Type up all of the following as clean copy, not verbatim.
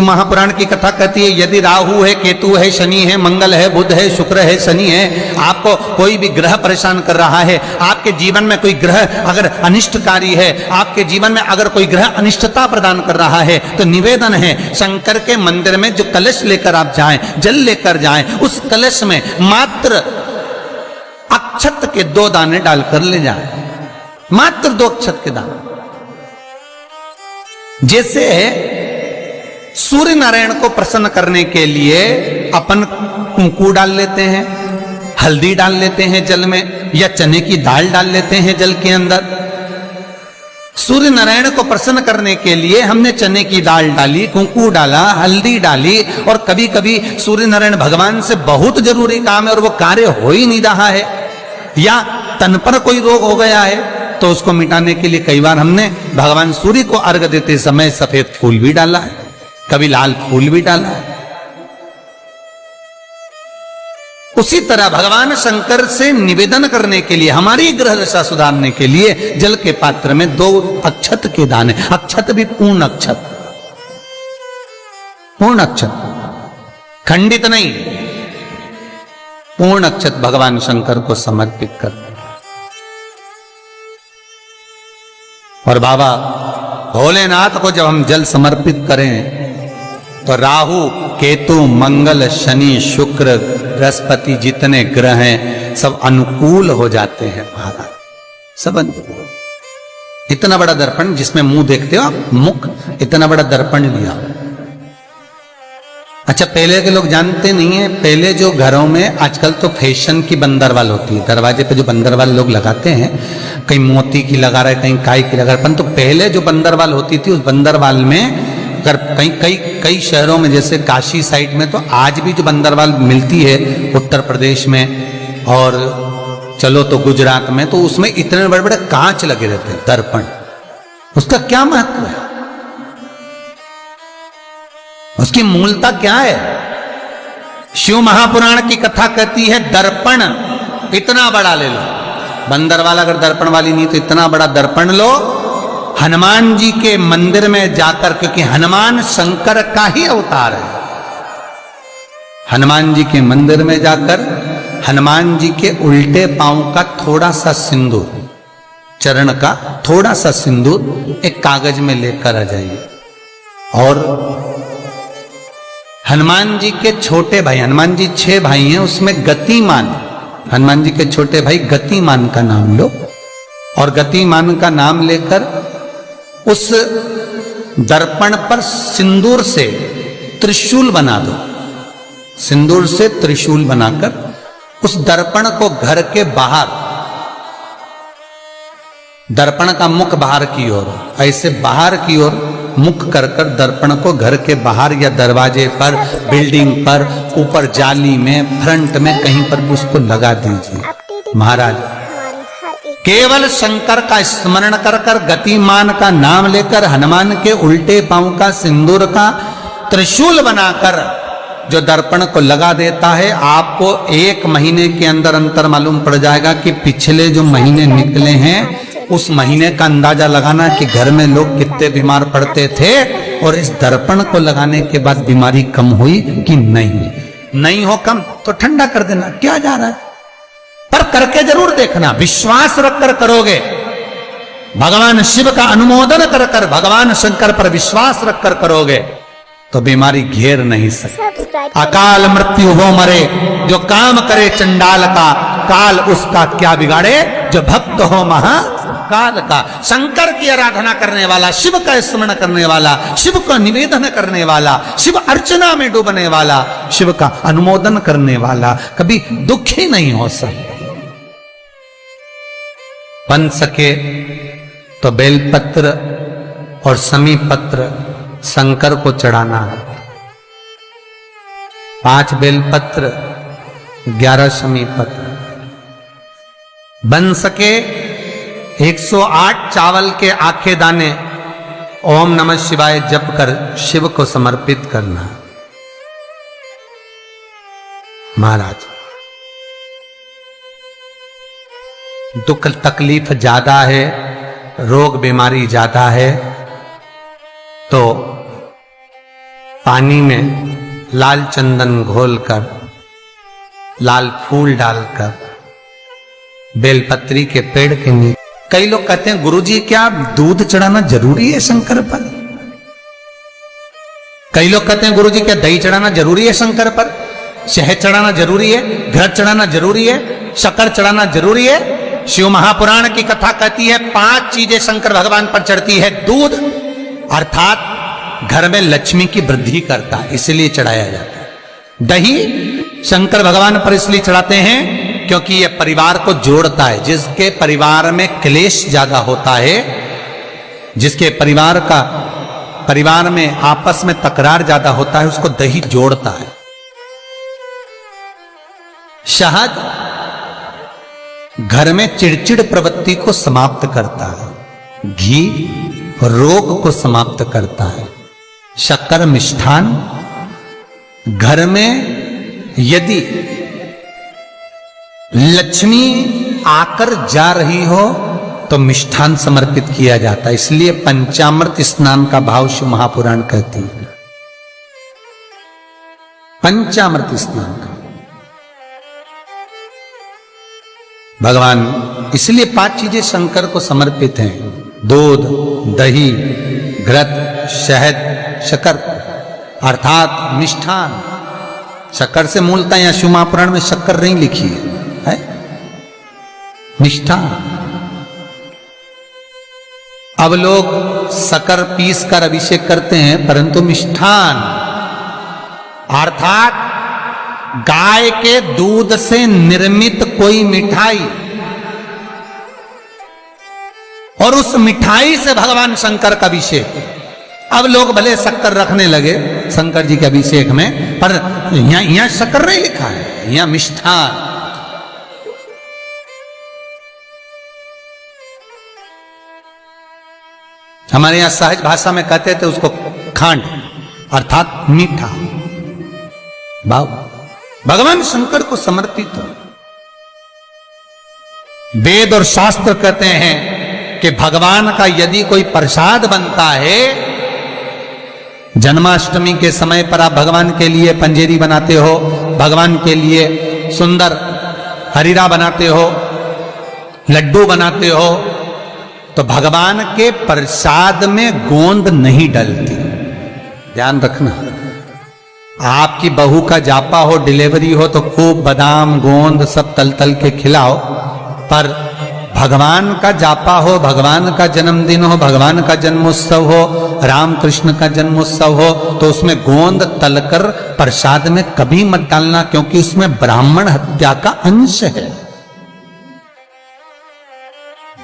महापुराण की कथा कहती है यदि राहु है, केतु है, शनि है, मंगल है, बुध है, शुक्र है, शनि है, आपको कोई भी ग्रह परेशान कर रहा है, आपके जीवन में कोई ग्रह अगर अनिष्टकारी है, आपके जीवन में अगर कोई ग्रह अनिष्टता प्रदान कर रहा है, तो निवेदन है शंकर के मंदिर में जो कलश लेकर आप जाएं, जल लेकर जाएं, उस कलश में मात्र अक्षत के 2 दाने डालकर ले जाएं, मात्र 2 अक्षत के दाने। जैसे सूर्य नारायण को प्रसन्न करने के लिए अपन कुंकू डाल लेते हैं, हल्दी डाल लेते हैं जल में, या चने की दाल डाल लेते हैं जल के अंदर। सूर्य नारायण को प्रसन्न करने के लिए हमने चने की दाल डाली, कुंकू डाला, हल्दी डाली, और कभी कभी सूर्य नारायण भगवान से बहुत जरूरी काम है और वो कार्य हो ही नहीं रहा है, या तन पर कोई रोग हो गया है, तो उसको मिटाने के लिए कई बार हमने भगवान सूर्य को अर्घ देते समय सफेद फूल भी डाला है, कभी लाल फूल भी डाला है। उसी तरह भगवान शंकर से निवेदन करने के लिए, हमारी ग्रह दशा सुधारने के लिए जल के पात्र में 2 अक्षत के दाने, अक्षत भी पूर्ण अक्षत, पूर्ण अक्षत, खंडित नहीं, पूर्ण अक्षत भगवान शंकर को समर्पित करते। और बाबा भोलेनाथ को जब हम जल समर्पित करें तो राहु, केतु, मंगल, शनि, शुक्र, बृहस्पति जितने ग्रह हैं सब अनुकूल हो जाते हैं महाराज, सब अनुकूल। इतना बड़ा दर्पण जिसमें मुंह देखते हो आप, मुख, इतना बड़ा दर्पण लिया। अच्छा, पहले के लोग जानते नहीं है, पहले जो घरों में, आजकल तो फैशन की बंदरवाल होती है, दरवाजे पे जो बंदरवाल लोग लगाते हैं, कहीं मोती की लगा रहे, कहीं काय की लगा रहे, परंतु पहले जो बंदरवाल होती थी उस बंदरवाल में अगर कई शहरों में, जैसे काशी साइड में, तो आज भी जो बंदरवाल मिलती है उत्तर प्रदेश में, और चलो तो गुजरात में, तो उसमें इतने बड़े बड़े कांच लगे रहते हैं, दर्पण। उसका क्या महत्व है, उसकी मूलता क्या है? शिव महापुराण की कथा कहती है दर्पण इतना बड़ा ले लो, बंदरवाल अगर दर्पण वाली नहीं तो इतना बड़ा दर्पण लो, हनुमान जी के मंदिर में जाकर, क्योंकि हनुमान शंकर का ही अवतार है, हनुमान जी के मंदिर में जाकर हनुमान जी के उल्टे पांव का थोड़ा सा सिंदूर, चरण का थोड़ा सा सिंदूर एक कागज में लेकर आ जाइए, और हनुमान जी के छोटे भाई, हनुमान जी 6 भाई हैं, उसमें गतिमान, हनुमान जी के छोटे भाई गतिमान का नाम लो, और गतिमान का नाम लेकर उस दर्पण पर सिंदूर से त्रिशूल बना दो, सिंदूर से त्रिशूल बनाकर उस दर्पण को घर के बाहर, दर्पण का मुख बाहर की ओर, ऐसे बाहर की ओर मुख कर कर दर्पण को घर के बाहर या दरवाजे पर, बिल्डिंग पर, ऊपर जाली में, फ्रंट में, कहीं पर भी उसको लगा दीजिए। महाराज केवल शंकर का स्मरण कर कर, गतिमान का नाम लेकर, हनुमान के उल्टे पांव का सिंदूर का त्रिशूल बनाकर जो दर्पण को लगा देता है, आपको 1 महीने के अंदर अंतर मालूम पड़ जाएगा कि पिछले जो महीने निकले हैं उस महीने का अंदाजा लगाना कि घर में लोग कितने बीमार पड़ते थे, और इस दर्पण को लगाने के बाद बीमारी कम हुई कि नहीं हो कम तो ठंडा कर देना, क्या जा रहा है, पर करके जरूर देखना, विश्वास रखकर करोगे, भगवान शिव का अनुमोदन कर कर, भगवान शंकर पर विश्वास रखकर करोगे तो बीमारी घेर नहीं सकती। अकाल मृत्यु हो मरे जो काम करे चंडाल का, काल उसका क्या बिगाड़े जो भक्त हो महाकाल का। शंकर की आराधना करने वाला, शिव का स्मरण करने वाला, शिव का निवेदन करने वाला, शिव अर्चना में डूबने वाला, शिव का अनुमोदन करने वाला कभी दुखी नहीं हो सकता। बन सके तो बेलपत्र और समी पत्र शंकर को चढ़ाना है, 5 बेलपत्र, 11 समी पत्र। बन सके 108 चावल के आखे दाने ओम नमः शिवाय जप कर शिव को समर्पित करना। महाराज दुख तकलीफ ज्यादा है, रोग बीमारी ज्यादा है, तो पानी में लाल चंदन घोलकर, लाल फूल डालकर, बेलपत्री के पेड़ के नीचे। कई लोग कहते हैं गुरुजी क्या दूध चढ़ाना जरूरी है शंकर पर? कई लोग कहते हैं गुरुजी क्या दही चढ़ाना जरूरी है शंकर पर? शहद चढ़ाना जरूरी है? घृत चढ़ाना जरूरी है? शक्कर चढ़ाना जरूरी है? शिव महापुराण की कथा कहती है 5 चीजें शंकर भगवान पर चढ़ती है। दूध अर्थात घर में लक्ष्मी की वृद्धि करता है, इसलिए चढ़ाया जाता है। दही शंकर भगवान पर इसलिए चढ़ाते हैं क्योंकि यह परिवार को जोड़ता है। जिसके परिवार में क्लेश ज्यादा होता है, जिसके परिवार में आपस में तकरार ज्यादा होता है, उसको दही जोड़ता है। शहद घर में चिड़चिड़ प्रवृत्ति को समाप्त करता है। घी रोग को समाप्त करता है। शक्कर मिष्ठान घर में यदि लक्ष्मी आकर जा रही हो तो मिष्ठान समर्पित किया जाता है। इसलिए पंचामृत स्नान का भाव शिव महापुराण कहती है। पंचामृत स्नान का भगवान, इसलिए 5 चीजें शंकर को समर्पित हैं। दूध, दही, घृत, शहद, शक्कर अर्थात मिष्ठान। शक्कर से मूलतः यहां शिव महापुराण में शक्कर नहीं लिखी है, मिष्ठान। अब लोग शक्कर पीस कर अभिषेक करते हैं, परंतु मिष्ठान अर्थात गाय के दूध से निर्मित कोई मिठाई, और उस मिठाई से भगवान शंकर का अभिषेक। अब लोग भले शक्कर रखने लगे शंकर जी के अभिषेक में, पर यहां शक्कर नहीं लिखा है, यहां मिष्ठान। हमारे यहां सहज भाषा में कहते थे उसको खांड अर्थात मीठा। भाव भगवान शंकर को समर्पित हो। वेद और शास्त्र कहते हैं कि भगवान का यदि कोई प्रसाद बनता है, जन्माष्टमी के समय पर आप भगवान के लिए पंजेरी बनाते हो, भगवान के लिए सुंदर हरीरा बनाते हो, लड्डू बनाते हो, तो भगवान के प्रसाद में गोंद नहीं डलती। ध्यान रखना, आपकी बहू का जापा हो, डिलीवरी हो, तो खूब बादाम गोंद सब तल तल के खिलाओ, पर भगवान का जापा हो, भगवान का जन्मदिन हो, भगवान का जन्मोत्सव हो, राम कृष्ण का जन्मोत्सव हो, तो उसमें गोंद तलकर प्रसाद में कभी मत डालना, क्योंकि उसमें ब्राह्मण हत्या का अंश है।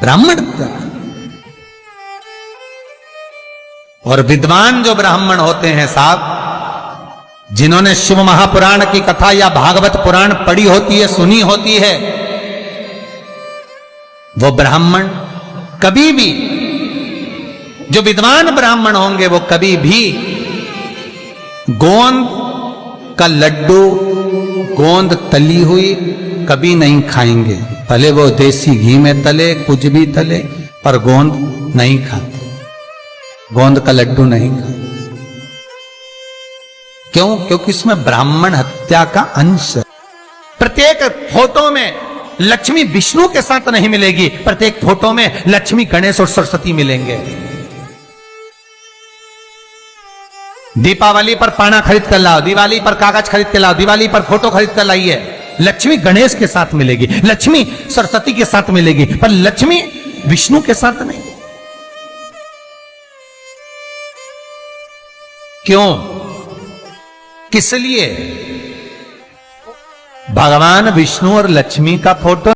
ब्राह्मण हत्या। और विद्वान जो ब्राह्मण होते हैं साहब, जिन्होंने शिव महापुराण की कथा या भागवत पुराण पढ़ी होती है, सुनी होती है, वो ब्राह्मण कभी भी, जो विद्वान ब्राह्मण होंगे, वो कभी भी गोंद का लड्डू, गोंद तली हुई कभी नहीं खाएंगे। भले वो देसी घी में तले, कुछ भी तले, पर गोंद नहीं खाते, गोंद का लड्डू नहीं खाते। क्यों? क्योंकि इसमें ब्राह्मण हत्या का अंश है। प्रत्येक फोटो में लक्ष्मी विष्णु के साथ नहीं मिलेगी, प्रत्येक फोटो में लक्ष्मी गणेश और सरस्वती मिलेंगे। दीपावली पर पाना खरीद कर लाओ, दिवाली पर कागज खरीद कर लाओ, दिवाली पर फोटो खरीद कर लाइए, लक्ष्मी गणेश के साथ मिलेगी, लक्ष्मी सरस्वती के साथ मिलेगी, पर लक्ष्मी विष्णु के साथ नहीं। क्यों? किस लिए? भगवान विष्णु और लक्ष्मी का फोटो